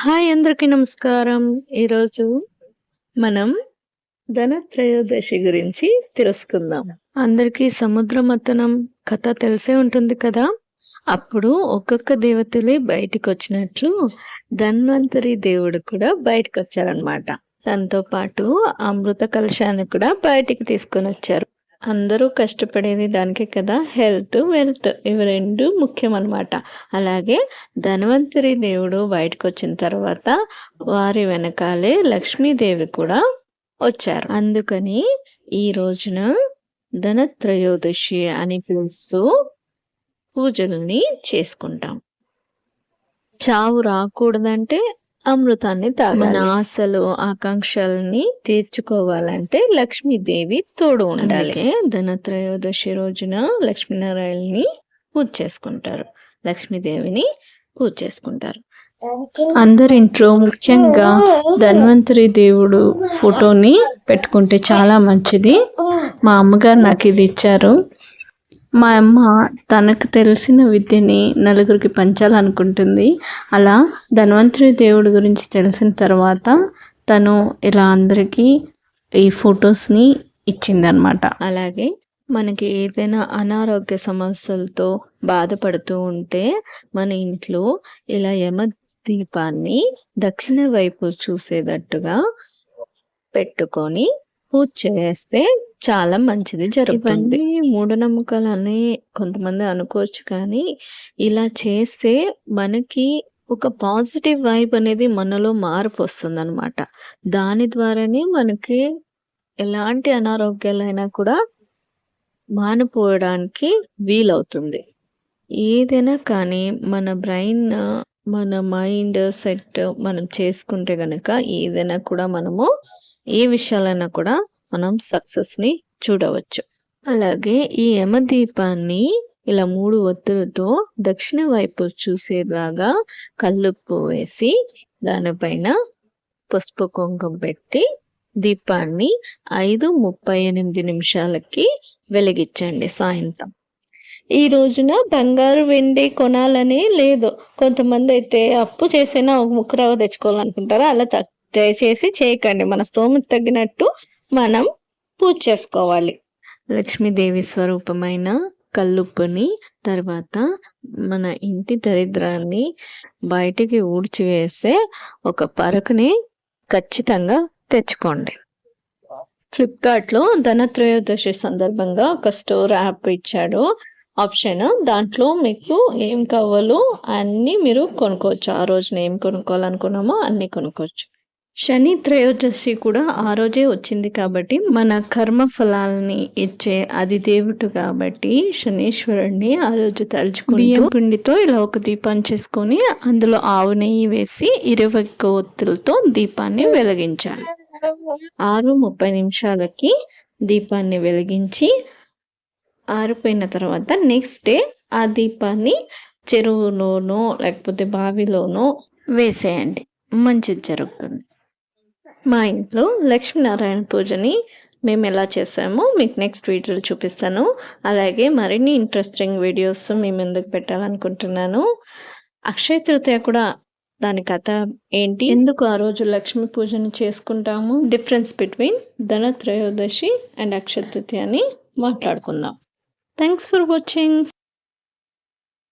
Hi అందరికీ నమస్కారం. ఈరోజు మనం ధనత్రయోదశి గురించి తెలుసుకుందాం. అందరికీ సముద్ర మథనం కథ తెలిసే ఉంటుంది కదా! అప్పుడు ఒక్కొక్క దేవతలే బయటికొచ్చినట్లు ధన్వంతరి దేవుడు కూడా బయటకొచ్చారనమాట. తనతో పాటు అమృత కలశాన్ని కూడా బయటికి తీసుకొనొచ్చారు. అందరూ కష్టపడేది దానికే కదా! హెల్త్, వెల్త్ ఇవి 2 ముఖ్యమనమాట. అలాగే ధన్వంతరి దేవుడు బయటకొచ్చిన తర్వాత వారి వెనకాలే లక్ష్మీదేవి కూడా వచ్చారు. అందుకని ఈ రోజున ధనత్రయోదశి అని పిలుస్తూ పూజల్ని చేసుకుంటాం. చావు రాకూడదంటే అమృతాన్ని తాగాలి. మన ఆశలు, ఆకాంక్షల్ని తీర్చుకోవాలంటే లక్ష్మీదేవి తోడు ఉండాలి. ధనత్రయోదశి రోజున లక్ష్మీనారాయణని పూజ చేసుకుంటారు. లక్ష్మీదేవిని పూజ చేసుకుంటారు. అందరింట్లో ముఖ్యంగా ధన్వంతరి దేవుడు ఫోటోని పెట్టుకుంటే చాలా మంచిది. మా అమ్మగారు నాకు ఇది ఇచ్చారు. మా అమ్మ తనకు తెలిసిన విద్యని నలుగురికి పంచాలనుకుంటుంది. అలా ధన్వంతరి దేవుడి గురించి తెలిసిన తర్వాత తను ఇలా అందరికీ ఈ ఫొటోస్ని ఇచ్చిందనమాట. అలాగే మనకి ఏదైనా అనారోగ్య సమస్యలతో బాధపడుతూ ఉంటే మన ఇంట్లో ఇలా యమ దీపాన్ని దక్షిణ వైపు చూసేటట్టుగా పెట్టుకొని పూజ చేస్తే చాలా మంచిది జరుగుతుంది. ఇవన్నీ మూఢనమ్మకాలని కొంతమంది అనుకోవచ్చు, కానీ ఇలా చేస్తే మనకి ఒక పాజిటివ్ వైబ్ అనేది మనలో మార్పు వస్తుందన్నమాట. దాని ద్వారానే మనకి ఎలాంటి అనారోగ్యాలైనా కూడా మానిపోవడానికి వీలవుతుంది. ఏదైనా కానీ మన బ్రెయిన్, మన మైండ్ సెట్ మనం చేసుకుంటే గనక ఏదైనా కూడా మనము ఏ విషయాలైనా కూడా మనం సక్సెస్ని చూడవచ్చు. అలాగే ఈ యమదీపాన్ని ఇలా 3 ఒత్తులతో దక్షిణ వైపు చూసేలాగా కల్లుప్పు వేసి దానిపైన పసుపు కుంకుమ పెట్టి దీపాన్ని 5:38 నిమిషాలకి వెలిగించండి సాయంత్రం. ఈ రోజున బంగారు వెండి కొనాలని లేదు. కొంతమంది అయితే అప్పు చేసైనా ఒక ముక్క రవ్వ తెచ్చుకోవాలనుకుంటారు. అలా దయచేసి చేయకండి. మన స్తోమత తగ్గినట్టు మనం పూజ చేసుకోవాలి. లక్ష్మీదేవి స్వరూపమైన కల్లుప్పుని తర్వాత మన ఇంటి దరిద్రాన్ని బయటికి ఊడ్చివేసే ఒక పరకని ఖచ్చితంగా తెచ్చుకోండి. ఫ్లిప్కార్ట్లో ధనత్రయోదశి సందర్భంగా ఒక స్టోర్ యాప్ ఇచ్చాడు ఆప్షన్. దాంట్లో మీకు ఏం కావాలో అన్నీ మీరు కొనుక్కోవచ్చు. ఆ రోజున ఏం కొనుక్కోవాలనుకున్నామో అన్నీ కొనుక్కోవచ్చు. శని త్రయోదశి కూడా ఆ రోజే వచ్చింది కాబట్టి మన కర్మ ఫలాల్ని ఇచ్చే అది దేవుడు కాబట్టి శనీశ్వరుడిని ఆ రోజు తలుచుకుని బియ్యం పిండితో ఇలా ఒక దీపాన్ని చేసుకొని అందులో ఆవు నెయ్యి వేసి 20 ఒత్తులతో దీపాన్ని వెలిగించాలి. 6:30 నిమిషాలకి దీపాన్ని వెలిగించి ఆరిపోయిన తర్వాత నెక్స్ట్ డే ఆ దీపాన్ని చెరువులోనో లేకపోతే బావిలోనో వేసేయండి. మంచిది జరుగుతుంది. మా ఇంట్లో లక్ష్మీనారాయణ పూజని మేము ఎలా చేసామో మీకు నెక్స్ట్ వీడియోలో చూపిస్తాను. అలాగే మరిన్ని ఇంట్రెస్టింగ్ వీడియోస్ మీ ముందుకు పెట్టాలనుకుంటున్నాను. అక్షయ తృతీయ కూడా దాని కథ ఏంటి, ఎందుకు ఆ రోజు లక్ష్మీ పూజని చేసుకుంటాము, difference between Dhanatrayodashi and Akshaya Tritiya అని మాట్లాడుకుందాం. Thanks for watching.